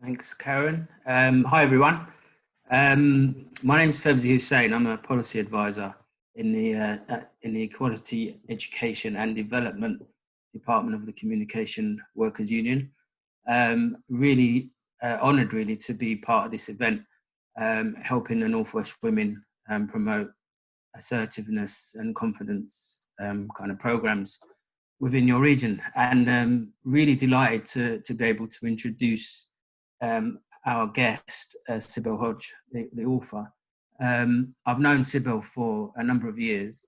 Thanks, Karen. Hi, everyone. My name is Febzi Hussain. I'm a policy advisor in the Equality, Education and Development Department of the Communication Workers Union. Really honoured, really, to be part of this event, helping the Northwest women promote assertiveness and confidence kind of programs within your region, and really delighted to be able to introduce our guest, Sibel Hodge, the author. I've known Sibel for a number of years.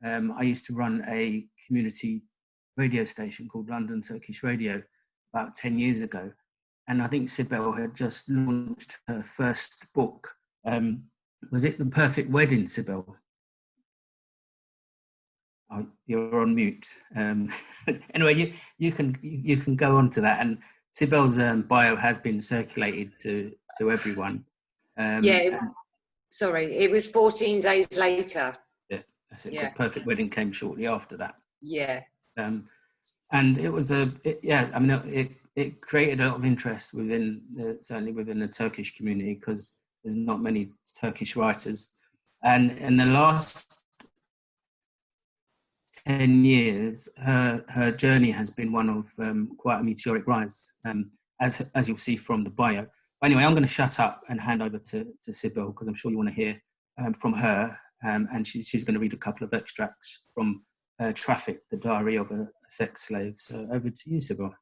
I used to run a community radio station called London Turkish Radio about 10 years ago. And I think Sibel had just launched her first book. Was it The Perfect Wedding, Sibel? Oh, you're on mute. Anyway, you can go on to that. And Sibel's bio has been circulated to everyone. Yeah, sorry, it was 14 days later. Yeah, that's it. Yeah. Perfect Wedding came shortly after that. Yeah. And it was it created a lot of interest certainly within the Turkish community, because there's not many Turkish writers. And in the last 10 years, her journey has been one of quite a meteoric rise, as you'll see from the bio. Anyway, I'm going to shut up and hand over to Sibel, because I'm sure you want to hear from her, and she's going to read a couple of extracts from Trafficked, the Diary of a Sex Slave. So over to you, Sibel.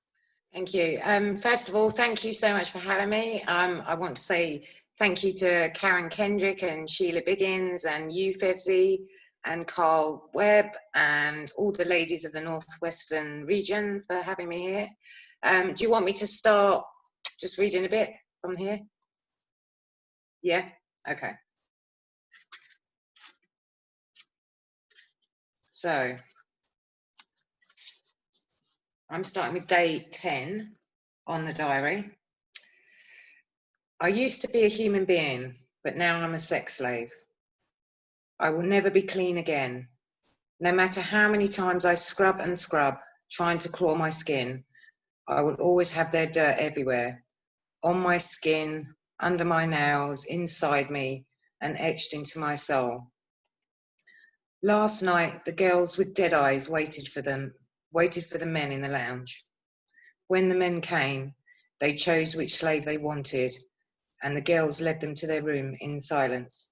Thank you. First of all, thank you so much for having me. I want to say thank you to Karen Kendrick and Sheila Biggins and you, Fevzi, and Carl Webb and all the ladies of the Northwestern region for having me here. Do you want me to start just reading a bit from here? Yeah? Okay. So, I'm starting with day 10 on the diary. I used to be a human being, but now I'm a sex slave. I will never be clean again. No matter how many times I scrub and scrub, trying to claw my skin, I will always have their dirt everywhere, on my skin, under my nails, inside me, and etched into my soul. Last night, the girls with dead eyes waited for the men in the lounge. When the men came, they chose which slave they wanted, and the girls led them to their room in silence.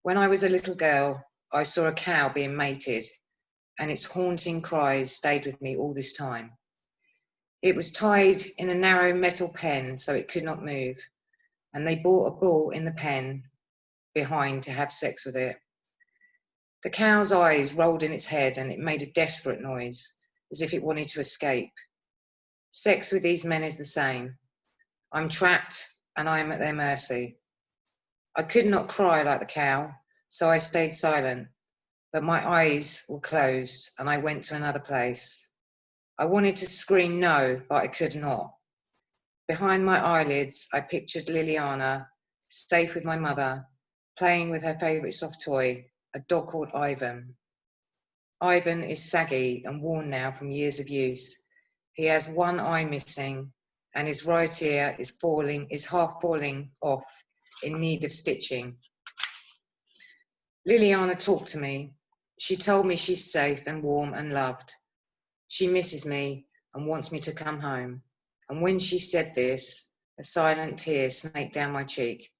When I was a little girl, I saw a cow being mated, and its haunting cries stayed with me all this time. It was tied in a narrow metal pen so it could not move, and they brought a bull in the pen behind to have sex with it. The cow's eyes rolled in its head and it made a desperate noise, as if it wanted to escape. Sex with these men is the same. I'm trapped and I am at their mercy. I could not cry like the cow, so I stayed silent, but my eyes were closed and I went to another place. I wanted to scream no, but I could not. Behind my eyelids, I pictured Liliana, safe with my mother, playing with her favourite soft toy, a dog called Ivan. Ivan is saggy and worn now from years of use. He has one eye missing and his right ear is half falling off, in need of stitching. Liliana talked to me. She told me she's safe and warm and loved. She misses me and wants me to come home. And when she said this, a silent tear snaked down my cheek.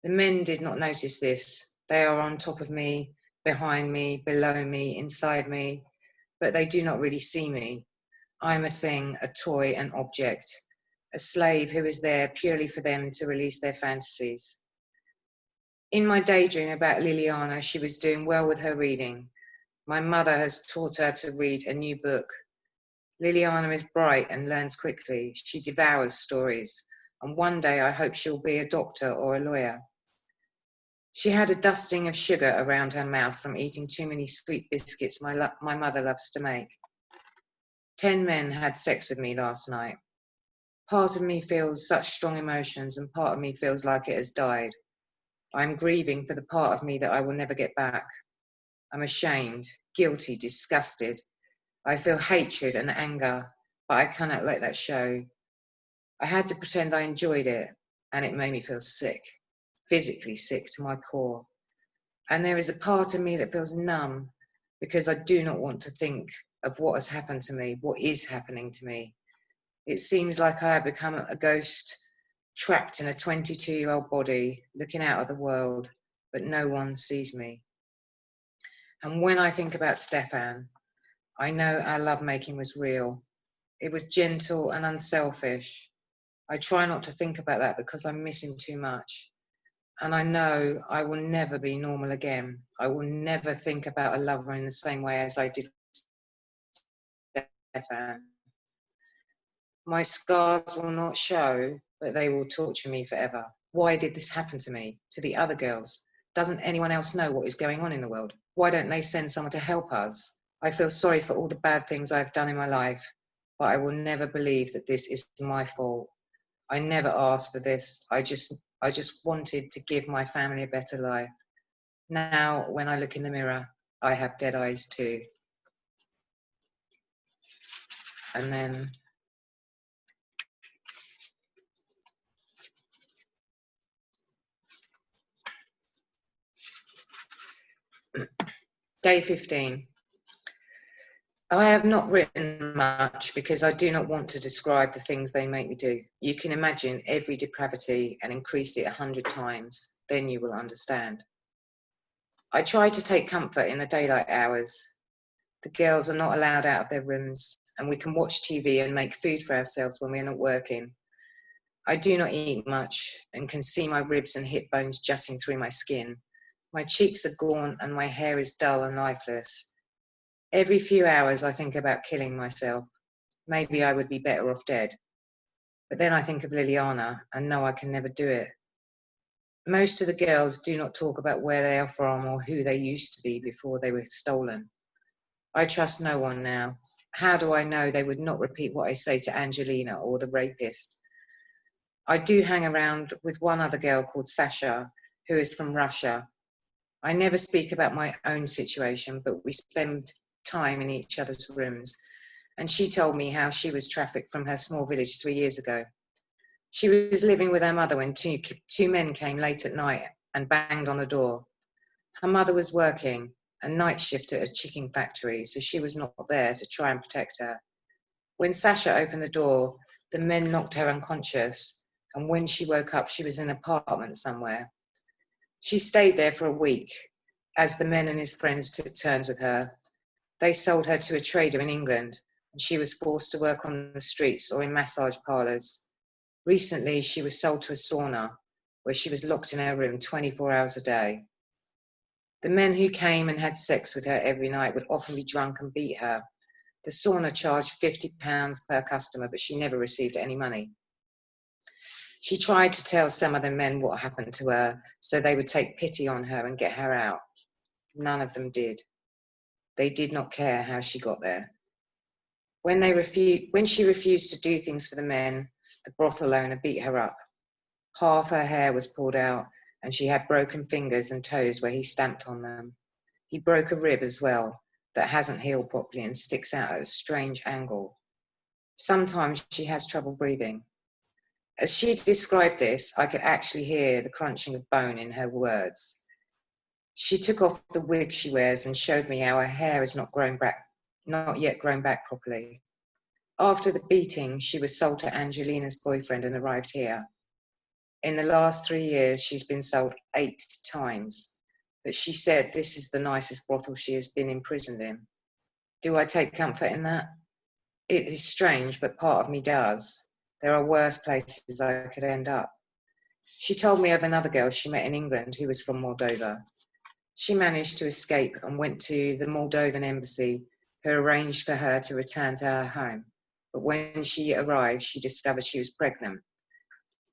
The men did not notice this. They are on top of me, behind me, below me, inside me, but they do not really see me. I am a thing, a toy, an object, a slave who is there purely for them to release their fantasies. In my daydream about Liliana, she was doing well with her reading. My mother has taught her to read a new book. Liliana is bright and learns quickly. She devours stories, and one day I hope she'll be a doctor or a lawyer. She had a dusting of sugar around her mouth from eating too many sweet biscuits my mother loves to make. 10 men had sex with me last night. Part of me feels such strong emotions and part of me feels like it has died. I'm grieving for the part of me that I will never get back. I'm ashamed, guilty, disgusted. I feel hatred and anger, but I cannot let that show. I had to pretend I enjoyed it, and it made me feel sick, physically sick to my core. And there is a part of me that feels numb because I do not want to think of what has happened to me, what is happening to me. It seems like I have become a ghost trapped in a 22-year-old body, looking out at the world, but no one sees me. And when I think about Stefan, I know our lovemaking was real. It was gentle and unselfish. I try not to think about that because I miss him too much. And I know I will never be normal again. I will never think about a lover in the same way as I did with Stefan. My scars will not show, but they will torture me forever. Why did this happen to me, to the other girls? Doesn't anyone else know what is going on in the world? Why don't they send someone to help us? I feel sorry for all the bad things I've done in my life, but I will never believe that this is my fault. I never asked for this. I just wanted to give my family a better life. Now, when I look in the mirror, I have dead eyes too. And then day 15. I have not written much because I do not want to describe the things they make me do. You can imagine every depravity and increase it 100 times, then you will understand. I try to take comfort in the daylight hours. The girls are not allowed out of their rooms, and we can watch TV and make food for ourselves when we are not working. I do not eat much and can see my ribs and hip bones jutting through my skin. My cheeks are gaunt and my hair is dull and lifeless. Every few hours I think about killing myself. Maybe I would be better off dead. But then I think of Liliana and know I can never do it. Most of the girls do not talk about where they are from or who they used to be before they were stolen. I trust no one now. How do I know they would not repeat what I say to Angelina or the rapist? I do hang around with one other girl called Sasha, who is from Russia. I never speak about my own situation, but we spend time in each other's rooms. And she told me how she was trafficked from her small village 3 years ago. She was living with her mother when two men came late at night and banged on the door. Her mother was working a night shift at a chicken factory, so she was not there to try and protect her. When Sasha opened the door, the men knocked her unconscious, and when she woke up, she was in an apartment somewhere. She stayed there for a week, as the men and his friends took turns with her. They sold her to a trader in England, and she was forced to work on the streets or in massage parlours. Recently, she was sold to a sauna, where she was locked in her room 24 hours a day. The men who came and had sex with her every night would often be drunk and beat her. The sauna charged £50 per customer, but she never received any money. She tried to tell some of the men what happened to her, so they would take pity on her and get her out. None of them did. They did not care how she got there. When she refused to do things for the men, the brothel owner beat her up. Half her hair was pulled out, and she had broken fingers and toes where he stamped on them. He broke a rib as well that hasn't healed properly and sticks out at a strange angle. Sometimes she has trouble breathing. As she described this, I could actually hear the crunching of bone in her words. She took off the wig she wears and showed me how her hair is not yet grown back properly. After the beating, she was sold to Angelina's boyfriend and arrived here. In the last 3 years, she's been sold 8 times, but she said this is the nicest brothel she has been imprisoned in. Do I take comfort in that? It is strange, but part of me does. There are worse places I could end up. She told me of another girl she met in England who was from Moldova. She managed to escape and went to the Moldovan embassy, who arranged for her to return to her home. But when she arrived, she discovered she was pregnant.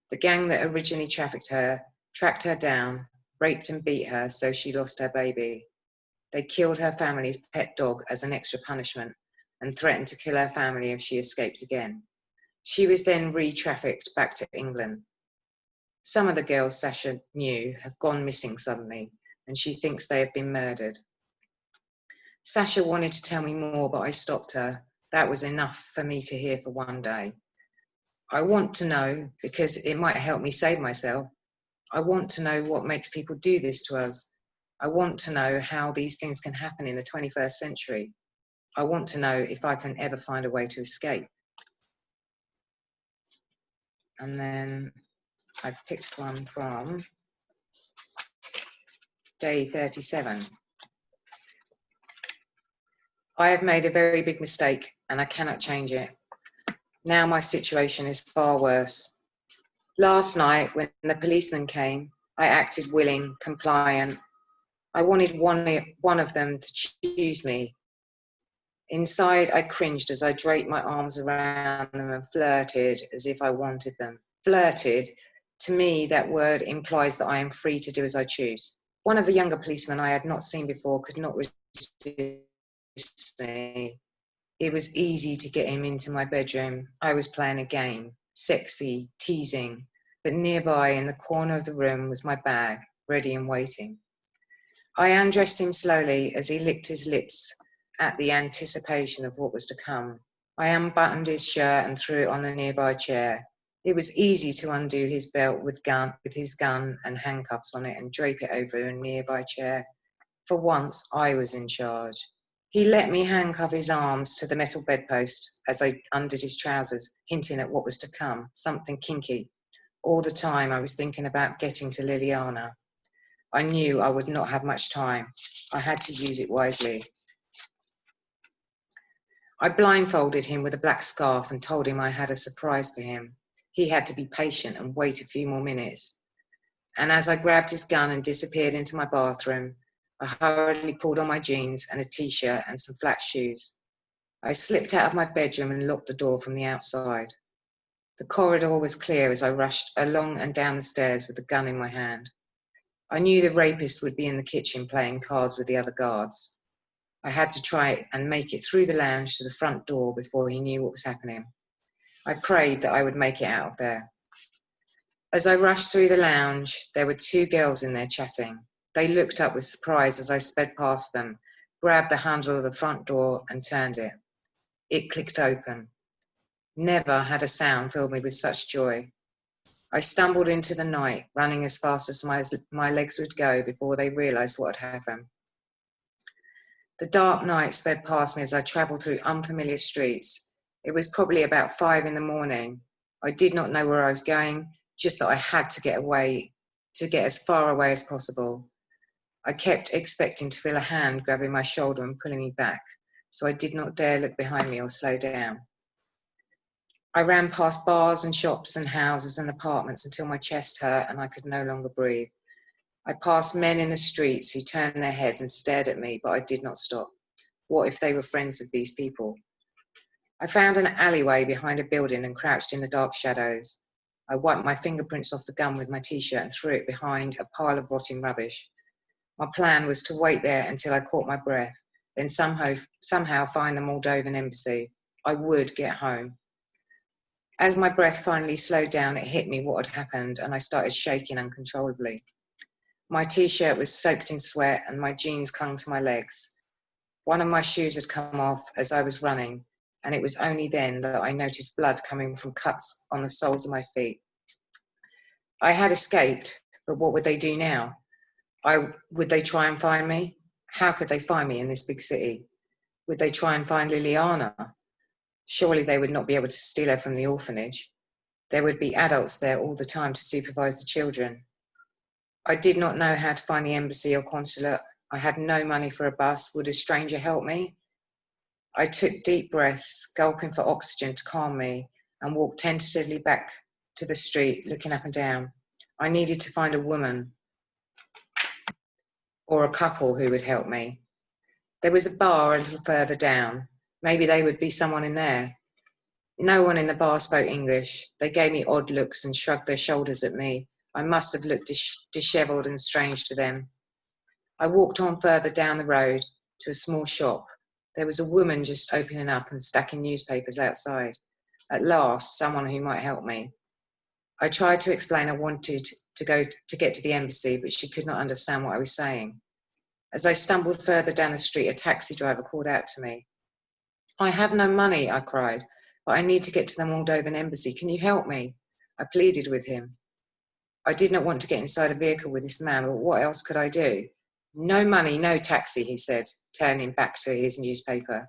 The gang that originally trafficked her tracked her down, raped and beat her, so she lost her baby. They killed her family's pet dog as an extra punishment and threatened to kill her family if she escaped again. She was then re-trafficked back to England. Some of the girls Sasha knew have gone missing suddenly, and she thinks they have been murdered. Sasha wanted to tell me more, but I stopped her. That was enough for me to hear for one day. I want to know because it might help me save myself. I want to know what makes people do this to us. I want to know how these things can happen in the 21st century. I want to know if I can ever find a way to escape. And then I picked one from day 37. I have made a very big mistake and I cannot change it. Now my situation is far worse. Last night, when the policeman came, I acted willing, compliant. I wanted one of them to choose me. Inside, I cringed as I draped my arms around them and flirted as if I wanted them. Flirted, to me, that word implies that I am free to do as I choose. One of the younger policemen I had not seen before could not resist me. It was easy to get him into my bedroom. I was playing a game, sexy, teasing, but nearby in the corner of the room was my bag, ready and waiting. I undressed him slowly as he licked his lips at the anticipation of what was to come. I unbuttoned his shirt and threw it on the nearby chair. It was easy to undo his belt with his gun and handcuffs on it and drape it over a nearby chair. For once, I was in charge. He let me handcuff his arms to the metal bedpost as I undid his trousers, hinting at what was to come, something kinky. All the time I was thinking about getting to Liliana. I knew I would not have much time. I had to use it wisely. I blindfolded him with a black scarf and told him I had a surprise for him. He had to be patient and wait a few more minutes. And as I grabbed his gun and disappeared into my bathroom, I hurriedly pulled on my jeans and a t-shirt and some flat shoes. I slipped out of my bedroom and locked the door from the outside. The corridor was clear as I rushed along and down the stairs with the gun in my hand. I knew the rapist would be in the kitchen playing cards with the other guards. I had to try and make it through the lounge to the front door before he knew what was happening. I prayed that I would make it out of there. As I rushed through the lounge, there were two girls in there chatting. They looked up with surprise as I sped past them, grabbed the handle of the front door and turned it. It clicked open. Never had a sound filled me with such joy. I stumbled into the night, running as fast as my legs would go before they realized what had happened. The dark night sped past me as I traveled through unfamiliar streets. It was probably about 5 a.m. I did not know where I was going, just that I had to get as far away as possible. I kept expecting to feel a hand grabbing my shoulder and pulling me back, so I did not dare look behind me or slow down. I ran past bars and shops and houses and apartments until my chest hurt and I could no longer breathe. I passed men in the streets who turned their heads and stared at me, but I did not stop. What if they were friends of these people? I found an alleyway behind a building and crouched in the dark shadows. I wiped my fingerprints off the gun with my t-shirt and threw it behind a pile of rotting rubbish. My plan was to wait there until I caught my breath, then somehow find the Moldovan embassy. I would get home. As my breath finally slowed down, it hit me what had happened and I started shaking uncontrollably. My t-shirt was soaked in sweat and my jeans clung to my legs. One of my shoes had come off as I was running, and it was only then that I noticed blood coming from cuts on the soles of my feet. I had escaped, but what would they do now? Would they try and find me? How could they find me in this big city? Would they try and find Liliana? Surely they would not be able to steal her from the orphanage. There would be adults there all the time to supervise the children. I did not know how to find the embassy or consulate. I had no money for a bus. Would a stranger help me? I took deep breaths, gulping for oxygen to calm me, and walked tentatively back to the street, looking up and down. I needed to find a woman or a couple who would help me. There was a bar a little further down. Maybe they would be someone in there. No one in the bar spoke English. They gave me odd looks and shrugged their shoulders at me. I must have looked dishevelled and strange to them. I walked on further down the road to a small shop. There was a woman just opening up and stacking newspapers outside. At last, someone who might help me. I tried to explain I wanted to get to the embassy, but she could not understand what I was saying. As I stumbled further down the street, a taxi driver called out to me. "I have no money," I cried. but I need to get to the Moldovan embassy. Can you help me? I pleaded with him. I did not want to get inside a vehicle with this man, but what else could I do? No money, no taxi, he said, turning back to his newspaper.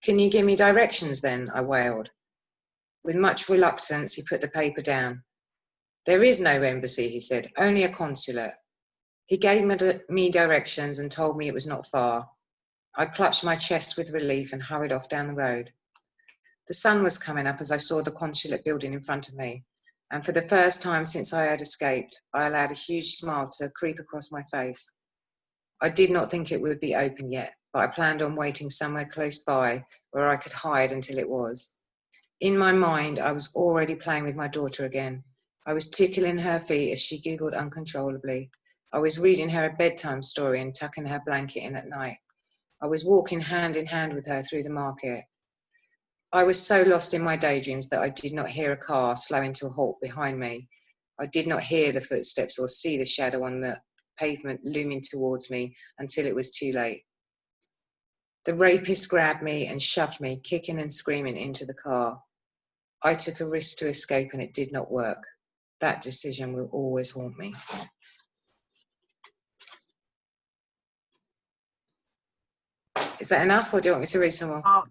Can you give me directions then? I wailed. With much reluctance, he put the paper down. There is no embassy, he said, only a consulate. He gave me directions and told me it was not far. I clutched my chest with relief and hurried off down the road. The sun was coming up as I saw the consulate building in front of me, and for the first time since I had escaped, I allowed a huge smile to creep across my face. I did not think it would be open yet, but I planned on waiting somewhere close by where I could hide until it was. In my mind, I was already playing with my daughter again. I was tickling her feet as she giggled uncontrollably. I was reading her a bedtime story and tucking her blanket in at night. I was walking hand in hand with her through the market. I was so lost in my daydreams that I did not hear a car slowing to a halt behind me. I did not hear the footsteps or see the shadow on the pavement looming towards me until it was too late. The rapist grabbed me and shoved me, kicking and screaming, into the car. I took a risk to escape and it did not work. That decision will always haunt me. Is that enough, or do you want me to read some more?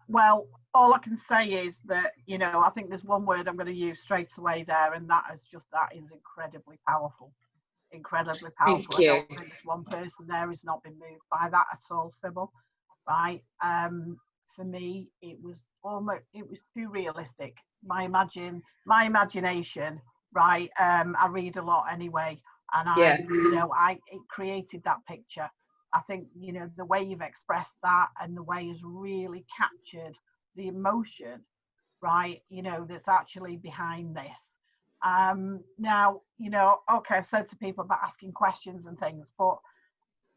Well, all I can say is that, you know, I think there's one word I'm going to use straight away there, and that is incredibly powerful. Incredibly powerful. Thank you. I don't think there's one person there who's not been moved by that at all, Sibel. Right? For me, it was too realistic. My imagination, right? I read a lot anyway, and it created that picture. I think, you know, the way you've expressed that and the way has really captured the emotion, right, you know, that's actually behind this. Now, you know, okay, I've said to people about asking questions and things, but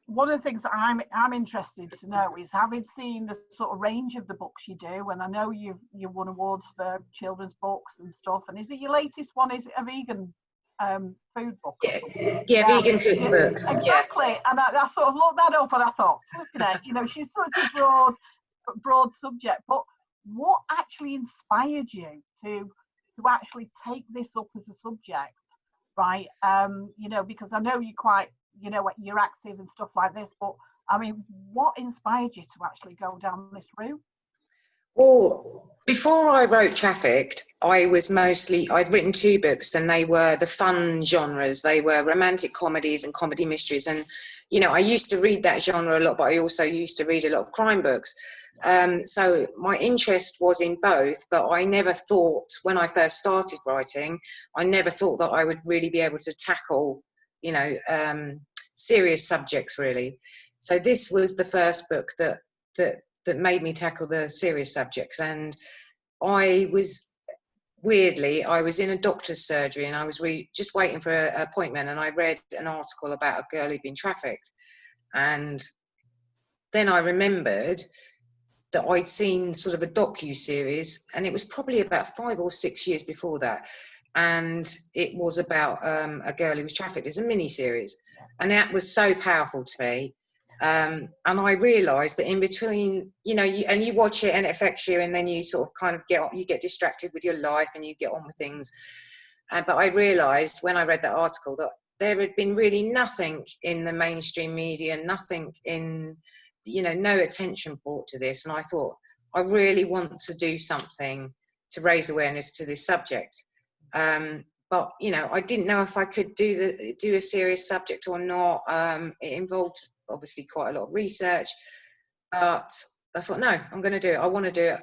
one of the things that I'm interested to know is, having seen the sort of range of the books you do, and I know you've won awards for children's books and stuff, and is it your latest one? Is it a vegan food book? Yeah, vegan cookbook. Exactly. Yeah. And I sort of looked that up and I thought, look at it, you know, she's such a broad subject, but what actually inspired you to actually take this up as a subject, right? You know, because I know you're quite, you know, you're active and stuff like this, but I mean, what inspired you to actually go down this route? Well, before I wrote Trafficked, I'd written 2 books, and they were the fun genres. They were romantic comedies and comedy mysteries. And, you know, I used to read that genre a lot, but I also used to read a lot of crime books. So my interest was in both, but I never thought, when I first started writing, I never thought that I would really be able to tackle, you know, serious subjects, really. So this was the first book that made me tackle the serious subjects. And I was in a doctor's surgery, and I was just waiting for an appointment, and I read an article about a girl who'd been trafficked. And then I remembered that I'd seen sort of a docu-series, and it was probably about 5 or 6 years before that. And it was about a girl who was trafficked. It's a mini-series. And that was so powerful to me. And I realised that in between, you know, you watch it and it affects you, and then you sort of kind of get distracted with your life and you get on with things. But I realised when I read that article that there had been really nothing in the mainstream media, nothing in, you know, no attention brought to this. And I thought, I really want to do something to raise awareness to this subject. But, you know, I didn't know if I could do a serious subject or not. It involved obviously quite a lot of research, but I thought, no, I'm going to do it. I want to do it.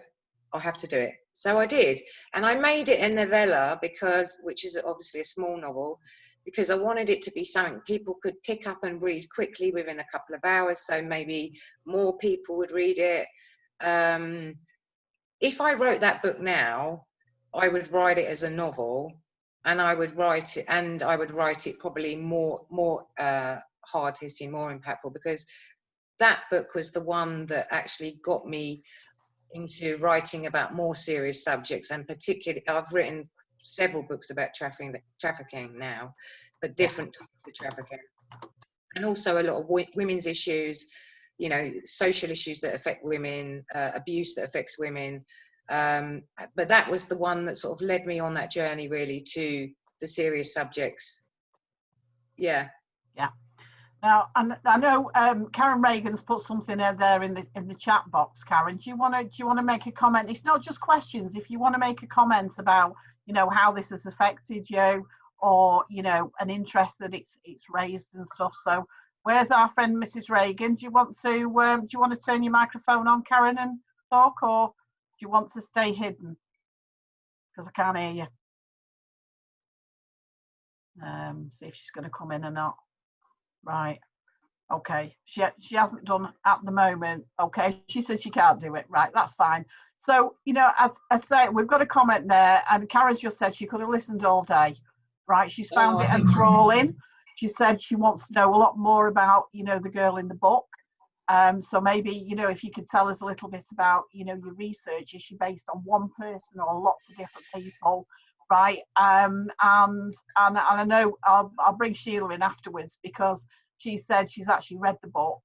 I have to do it. So I did. And I made it a novella, which is obviously a small novel, because I wanted it to be something people could pick up and read quickly within a couple of hours. So maybe more people would read it. If I wrote that book now, I would write it as a novel, and I would write it probably more hard-hitting, more impactful, because that book was the one that actually got me into writing about more serious subjects. And particularly, I've written several books about trafficking now, but different types of trafficking, and also a lot of women's issues, you know, social issues that affect women, abuse that affects women, But that was the one that sort of led me on that journey really to the serious subjects. Yeah. Yeah. Now, and I know Karen Reagan's put something in there in the chat box. Karen, do you want to make a comment? It's not just questions. If you want to make a comment about, you know, how this has affected you, or, you know, an interest that it's raised and stuff. So, where's our friend Mrs. Reagan? Do you want to turn your microphone on, Karen, and talk, or do you want to stay hidden? Because I can't hear you. See if she's going to come in or not. Right. Okay. She hasn't done at the moment. Okay. She says she can't do it. Right. That's fine. So, you know, as I say, we've got a comment there, and Karen just said she could have listened all day. Right. She's found it enthralling. She said she wants to know a lot more about, you know, the girl in the book. So maybe, you know, if you could tell us a little bit about, you know, your research. Is she based on one person or lots of different people? Right. And I know I'll bring Sheila in afterwards, because she said she's actually read the book,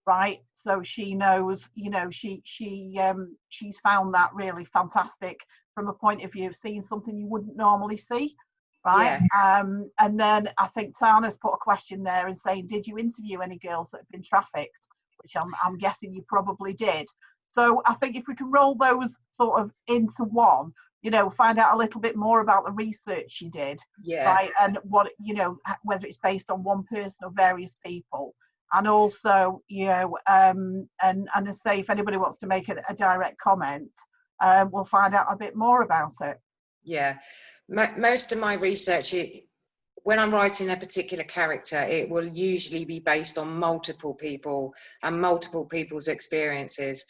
right? So she knows, you know, she's found that really fantastic from a point of view of seeing something you wouldn't normally see, right? Yeah. And then I think Tana's put a question there and saying, did you interview any girls that have been trafficked? Which I'm guessing you probably did. So I think if we can roll those sort of into one, you know, find out a little bit more about the research you did, right? And what, you know, whether it's based on one person or various people. And also, you know, and to say, if anybody wants to make a direct comment, we'll find out a bit more about it. Yeah, most of my research, when I'm writing a particular character, it will usually be based on multiple people and multiple people's experiences.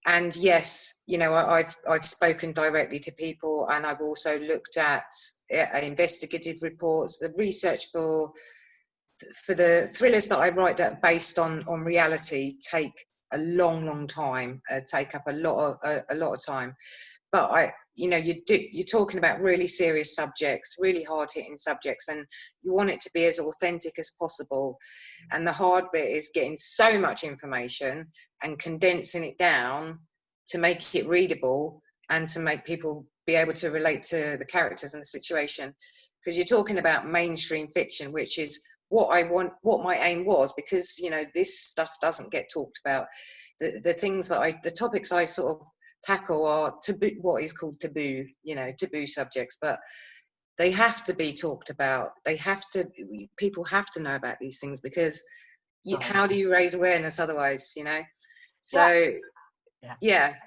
And yes, you know, I've spoken directly to people, and I've also looked at investigative reports. The research for the thrillers that I write that are based on reality take a long time, take up a lot of time. But you know, you're talking about really serious subjects, really hard-hitting subjects, and you want it to be as authentic as possible. And the hard bit is getting so much information and condensing it down to make it readable and to make people be able to relate to the characters and the situation. Because you're talking about mainstream fiction, which is what I want, what my aim was, because, you know, this stuff doesn't get talked about. The things that the topics I sort of tackle are taboo, what is called taboo, you know, taboo subjects, but they have to be talked about. People have to know about these things, because how do you raise awareness otherwise, you know? So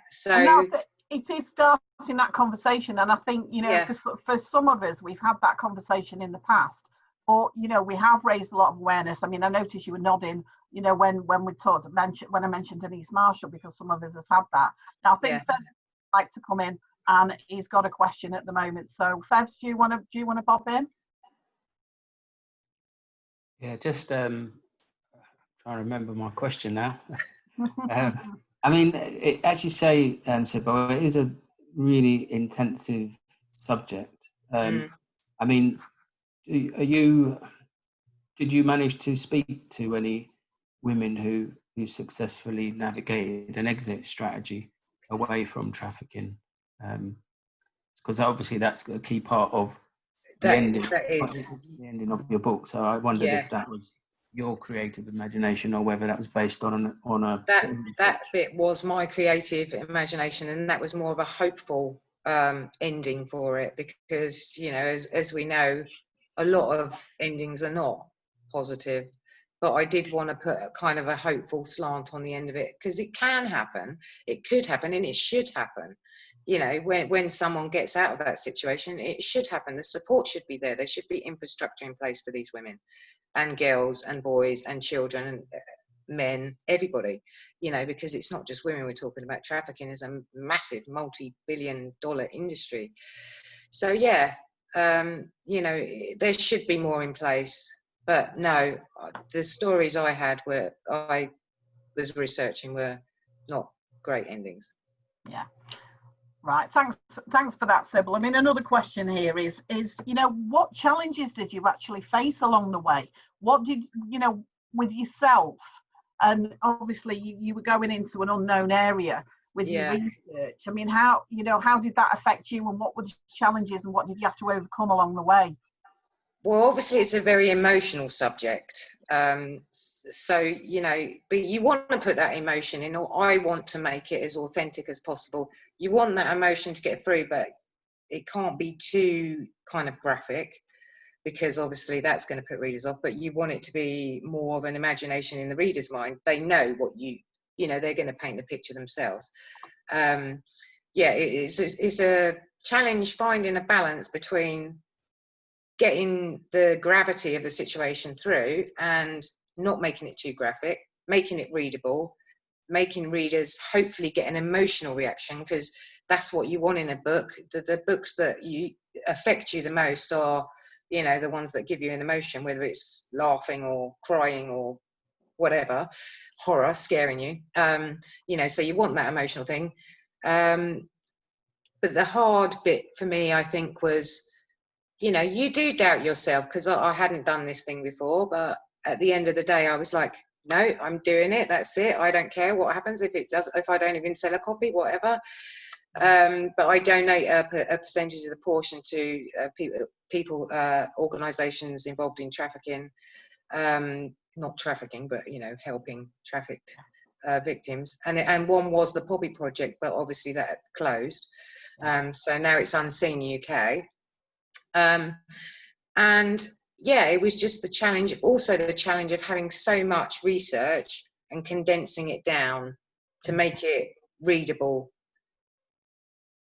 so it is starting that conversation, and I think, you know, for some of us, we've had that conversation in the past, but, you know, we have raised a lot of awareness. I mean, I noticed you were nodding, you know, when I mentioned Denise Marshall, because some of us have had that. Now I think Fev's would like to come in, and he's got a question at the moment. So Fevs, do you want to bob in? Yeah, just trying to remember my question now. I mean, as you say, Sibel, it is a really intensive subject. I mean, did you manage to speak to any women who successfully navigated an exit strategy away from trafficking? Because obviously that's a key part of the ending of your book. So I wondered if that was your creative imagination, or whether that was based on a that bit was my creative imagination, and that was more of a hopeful ending for it, because, you know, as we know, a lot of endings are not positive, but I did want to put a kind of a hopeful slant on the end of it, because it can happen, it could happen, and it should happen. You know, when someone gets out of that situation, it should happen. The support should be there. There should be infrastructure in place for these women and girls and boys and children and men, everybody, you know, because it's not just women we're talking about. Trafficking is a massive multi-billion-dollar industry. So you know, there should be more in place. But no, the stories I was researching were not great endings. Yeah. Right, thanks for that, Sibel. I mean, another question here is, you know, what challenges did you actually face along the way? What did, you know, with yourself? And obviously you were going into an unknown area with your Yeah. research. I mean, how did that affect you, and what were the challenges, and what did you have to overcome along the way? Well, obviously it's a very emotional subject. So, you know, but you want to put that emotion in, or I want to make it as authentic as possible. You want that emotion to get through, but it can't be too kind of graphic, because obviously that's going to put readers off. But you want it to be more of an imagination in the reader's mind. They know what you know, they're going to paint the picture themselves. Yeah, it's a challenge finding a balance between getting the gravity of the situation through and not making it too graphic, making it readable, making readers hopefully get an emotional reaction, because that's what you want in a book. The books that affect you the most are, you know, the ones that give you an emotion, whether it's laughing or crying or whatever, horror, scaring you. You know, so you want that emotional thing. But the hard bit for me, I think, was, you know, you do doubt yourself, because I hadn't done this thing before, but at the end of the day, I was like, no, I'm doing it. That's it. I don't care what happens if I don't even sell a copy, whatever. But I donate a percentage of the portion to people, organisations involved in trafficking, not trafficking, but, you know, helping trafficked victims. And one was the Poppy Project, but obviously that closed. So now it's Unseen UK. And yeah, it was just the challenge, also the challenge of having so much research and condensing it down to make it readable.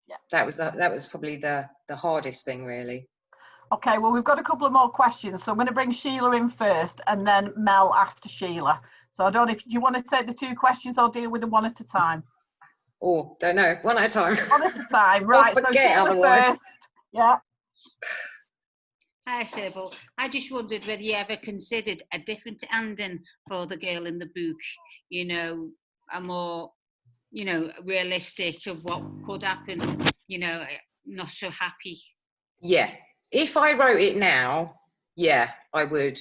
Yeah. That was probably the hardest thing, really. Okay, well, we've got a couple of more questions, so I'm going to bring Sheila in first, and then Mel after Sheila. So I don't know if you want to take the two questions, or deal with them one at a time. Oh, don't know, one at a time. One at a time, right? I'll forget so Sheila otherwise. first. Yeah. Hi, Sibel. I just wondered whether you ever considered a different ending for the girl in the book, you know, a more, you know, realistic of what could happen, you know, not so happy. Yeah, if I wrote it now, yeah, I would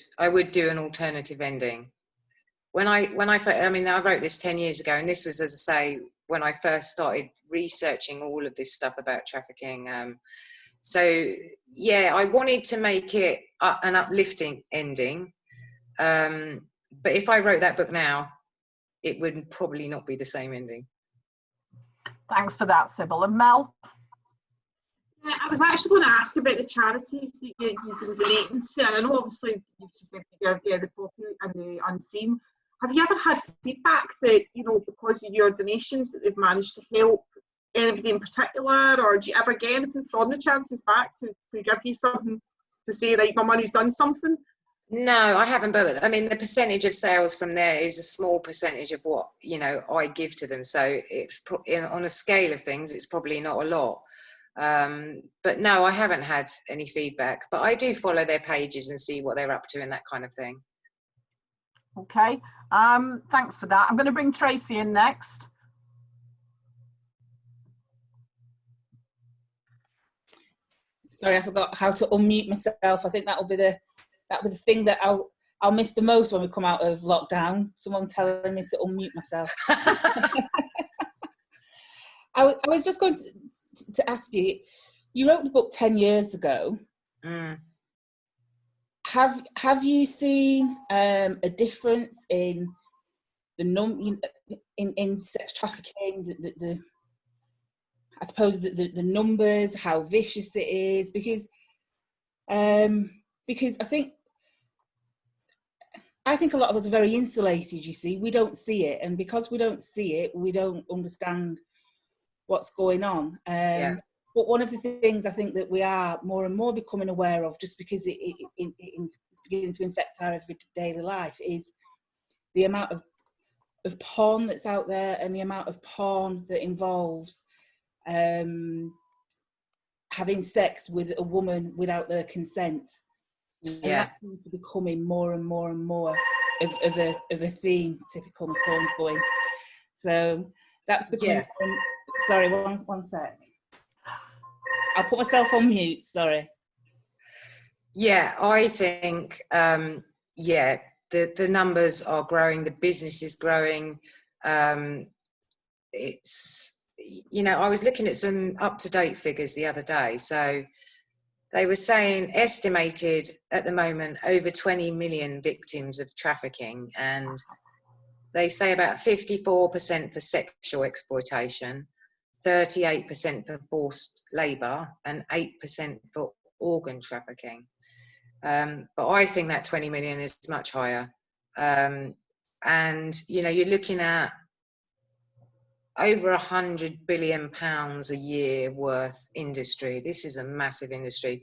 do an alternative ending. I mean, I wrote this 10 years ago, and this was, as I say, when I first started researching all of this stuff about trafficking. So yeah, I wanted to make it an uplifting ending. But if I wrote that book now, it would probably not be the same ending. Thanks for that, Sibel. And Mel? Yeah, I was actually going to ask about the charities that you've been donating to. And I know obviously you just said the Poppy and the Unseen. Have you ever had feedback that, you know, because of your donations, that they've managed to help anybody in particular, or do you ever get anything from the charities back to give you something to say, right, my money's done something? No, I haven't, but I mean, the percentage of sales from there is a small percentage of what, you know, I give to them. So it's on a scale of things, it's probably not a lot. But no, I haven't had any feedback, but I do follow their pages and see what they're up to and that kind of thing. Okay, thanks for that. I'm going to bring Tracy in next. Sorry, I forgot how to unmute myself. I think that'll be the thing that I'll miss the most when we come out of lockdown. Someone telling me to unmute myself. I was just going to ask you. You wrote the book 10 years ago. Mm. Have you seen a difference in the in sex trafficking? I suppose the numbers, how vicious it is, because I think a lot of us are very insulated. You see, we don't see it, and because we don't see it, we don't understand what's going on. Yeah. But one of the things I think that we are more and more becoming aware of, just because it's beginning to infect our everyday life, is the amount of porn that's out there, and the amount of porn that involves having sex with a woman without their consent. Yeah. And that seems to be becoming more and more and more of a theme. Typical, my phone's going. So that's becoming. Yeah. Sorry, one sec. I'll put myself on mute. Sorry. Yeah, I think the numbers are growing. The business is growing. It's you know, I was looking at some up-to-date figures the other day. So they were saying estimated at the moment over 20 million victims of trafficking, and they say about 54% for sexual exploitation, 38% for forced labour, and 8% for organ trafficking. But I think that 20 million is much higher. And, you know, you're looking at over 100 billion pounds a year worth industry. This is a massive industry.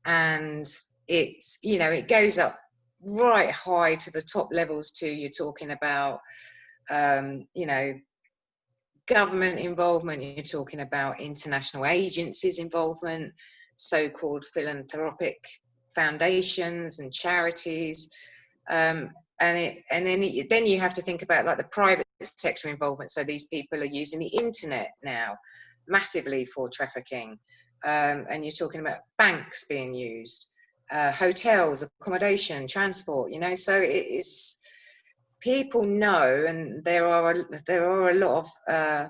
And it's, you know, it goes up right high to the top levels too. You're talking about, you know, government involvement, you're talking about international agencies involvement, so-called philanthropic foundations and charities, and then you have to think about like the private sector involvement. So these people are using the internet now massively for trafficking, and you're talking about banks being used, hotels, accommodation, transport. You know, so it is. People know, and there are a lot of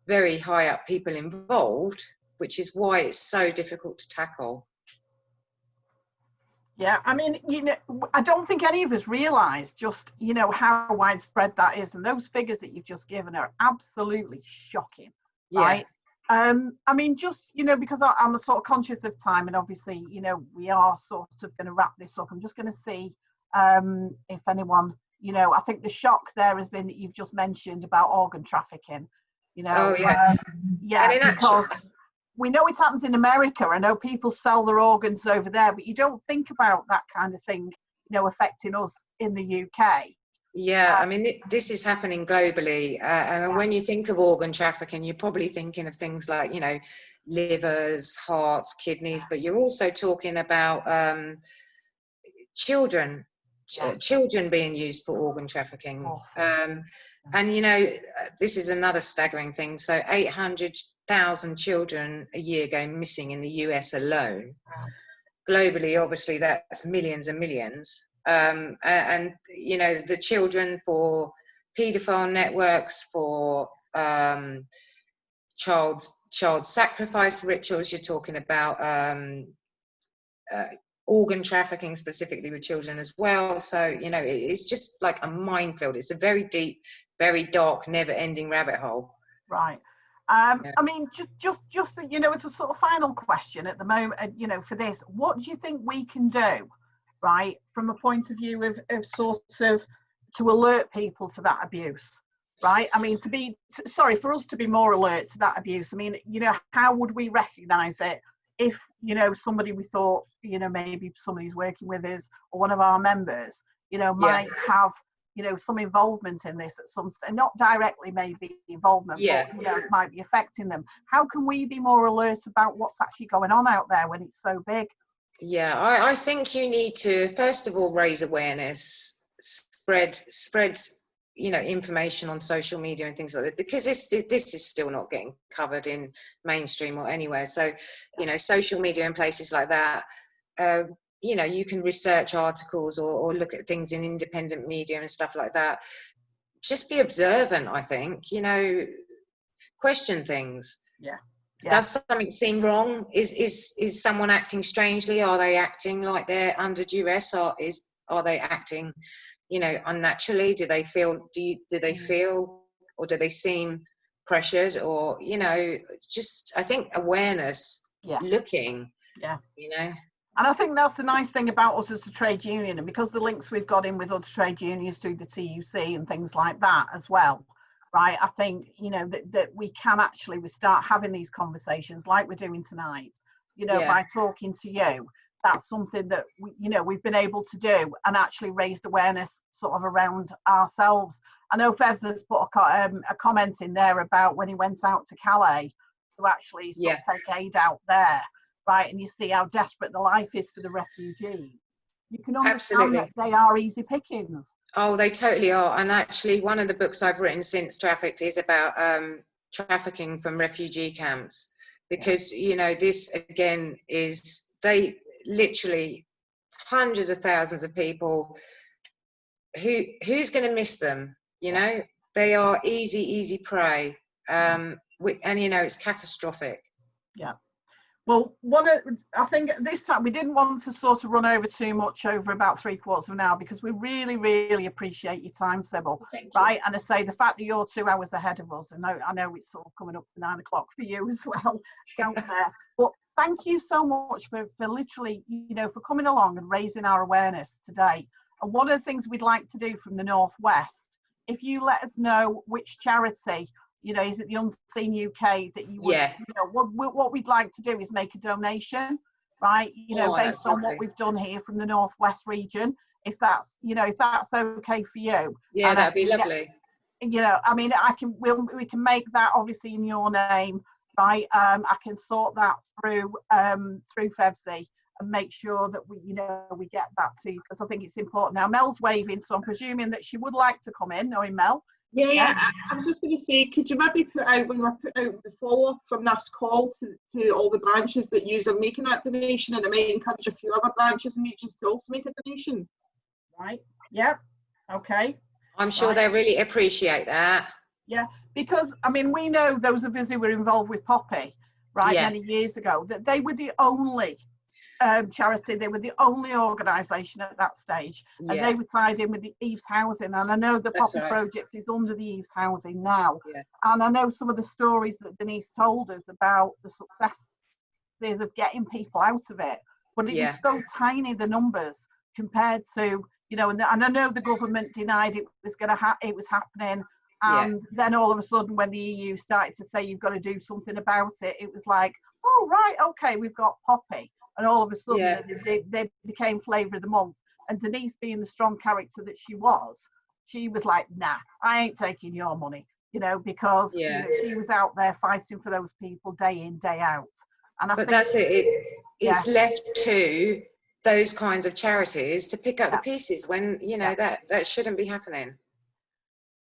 very high up people involved, which is why it's so difficult to tackle. Yeah, I mean, you know, I don't think any of us realise just, you know, how widespread that is, and those figures that you've just given are absolutely shocking, right? I mean, just, you know, because I'm sort of conscious of time, and obviously, you know, we are sort of going to wrap this up. I'm just going to see if anyone, you know, I think the shock there has been that you've just mentioned about organ trafficking, you know. Because we know it happens in America. I know people sell their organs over there, but you don't think about that kind of thing, you know, affecting us in the UK. Yeah, I mean, this is happening globally. And when you think of organ trafficking, you're probably thinking of things like, you know, livers, hearts, kidneys, but you're also talking about children being used for organ trafficking. And, you know, this is another staggering thing. So 800,000 children a year go missing in the US alone. Globally, obviously, that's millions and millions. And, you know, the children for paedophile networks, for child sacrifice rituals, you're talking about organ trafficking specifically with children as well. So, you know, it's just like a minefield. It's a very deep, very dark, never-ending rabbit hole. Right. I mean, just you know, as a sort of final question at the moment, you know, for this, what do you think we can do, right, from a point of view of sort of to alert people to that abuse, right? I mean, for us to be more alert to that abuse. I mean, you know, how would we recognise it if, you know, somebody we thought, you know, maybe somebody's working with us or one of our members, you know, might have, you know, some involvement in this at some stage, not directly maybe involvement, but, you know, it might be affecting them. How can we be more alert about what's actually going on out there when it's so big? Yeah, I think you need to, first of all, raise awareness, spread, you know, information on social media and things like that, because this is still not getting covered in mainstream or anywhere. So, you know, social media and places like that, you know, you can research articles or look at things in independent media and stuff like that. Just be observant, I think, you know, question things. Does something seem wrong? Is someone acting strangely? Are they acting like they're under duress? Or are they acting, you know, unnaturally? Do they feel or do they seem pressured? Or, you know, just, I think awareness, looking, you know. And I think that's the nice thing about us as a trade union, and because the links we've got in with other trade unions through the TUC and things like that as well, right? I think, you know, that we can actually, we start having these conversations like we're doing tonight, you know, by talking to you. That's something that we, you know, we've been able to do and actually raised awareness sort of around ourselves. I know Fevs has put a comment in there about when he went out to Calais to actually sort of take aid out there, right? And you see how desperate the life is for the refugees. You can understand that they are easy pickings. Oh, they totally are. And actually, one of the books I've written since Trafficked is about trafficking from refugee camps, because, you know, this again is, they literally hundreds of thousands of people who's going to miss them, you know. They are easy prey. and you know, it's catastrophic. Yeah. Well, I think this time we didn't want to sort of run over too much over about 3/4 of an hour, because we really, really appreciate your time, Sibel. Right, and I say the fact that you're 2 hours ahead of us, and I know it's sort of coming up to 9 o'clock for you as well out there. But thank you so much for literally, you know, for coming along and raising our awareness today. And one of the things we'd like to do from the Northwest, if you let us know which charity, you know, is it the Unseen UK that you would, you know, what we'd like to do is make a donation, right? You know, based on what we've done here from the Northwest region, if that's, you know, if that's okay for you. Yeah, that'd be lovely. You know, I mean, we can make that obviously in your name, right? I can sort that through FEVSI and make sure that we, you know, we get that to you, because I think it's important. Now, Mel's waving, so I'm presuming that she would like to come in, knowing Mel. Yeah. I was just going to say, could you maybe put out, when we're putting out the follow-up from this call to all the branches that use are making that donation, and it might encourage a few other branches and regions to also make a donation. Right. Yep. Okay. I'm sure they really appreciate that. Yeah, because I mean, we know those of us who were involved with Poppy, right, many years ago, that they were the only charity, they were the only organisation at that stage, and they were tied in with the Eves Housing, and I know the Poppy project is under the Eves Housing now, and I know some of the stories that Denise told us about the successes of getting people out of it, but it was so tiny, the numbers, compared to, you know, and I know the government denied it was going to it was happening, and then all of a sudden when the EU started to say you've got to do something about it, it was like, oh right, okay, we've got Poppy. And all of a sudden they became flavour of the month. And Denise, being the strong character that she was like, nah, I ain't taking your money, you know, because you know, she was out there fighting for those people day in, day out. And I think that's it. It's left to those kinds of charities to pick up the pieces when, you know, that shouldn't be happening.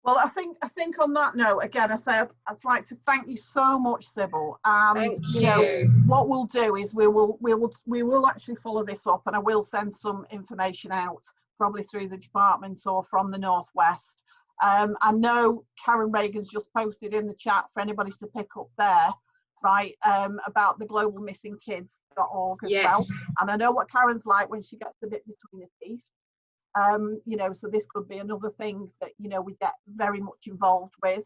Well, I think on that note, again, I say I'd like to thank you so much, Sibel. And you know, what we'll do is we will actually follow this up, and I will send some information out, probably through the department or from the Northwest. I know Karen Reagan's just posted in the chat for anybody to pick up there, right, about the globalmissingkids.org as well. And I know what Karen's like when she gets a bit between the teeth. You know, so this could be another thing that, you know, we get very much involved with.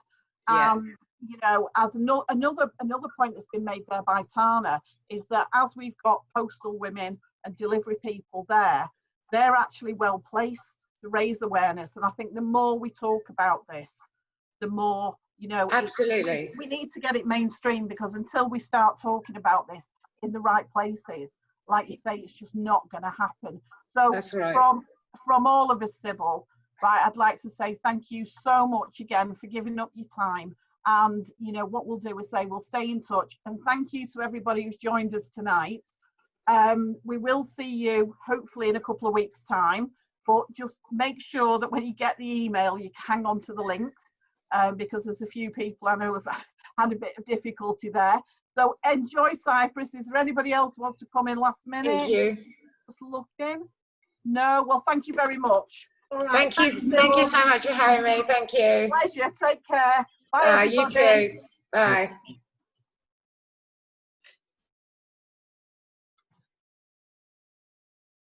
You know, as another point that's been made there by Tana is that as we've got postal women and delivery people there, they're actually well placed to raise awareness. And I think the more we talk about this, the more, you know, absolutely, we need to get it mainstream, because until we start talking about this in the right places, like you say, it's just not going to happen. So that's right. From all of us, Sibel, right, I'd like to say thank you so much again for giving up your time. And, you know, what we'll do is say we'll stay in touch. And thank you to everybody who's joined us tonight. We will see you hopefully in a couple of weeks' time. But just make sure that when you get the email, you hang on to the links, because there's a few people I know have had a bit of difficulty there. So enjoy Cyprus. Is there anybody else who wants to come in last minute? Thank you. Just looking. No, well, thank you very much. All right, thank you so much for having me. Thank you. Pleasure. Take care. Bye, everybody. You too. Bye.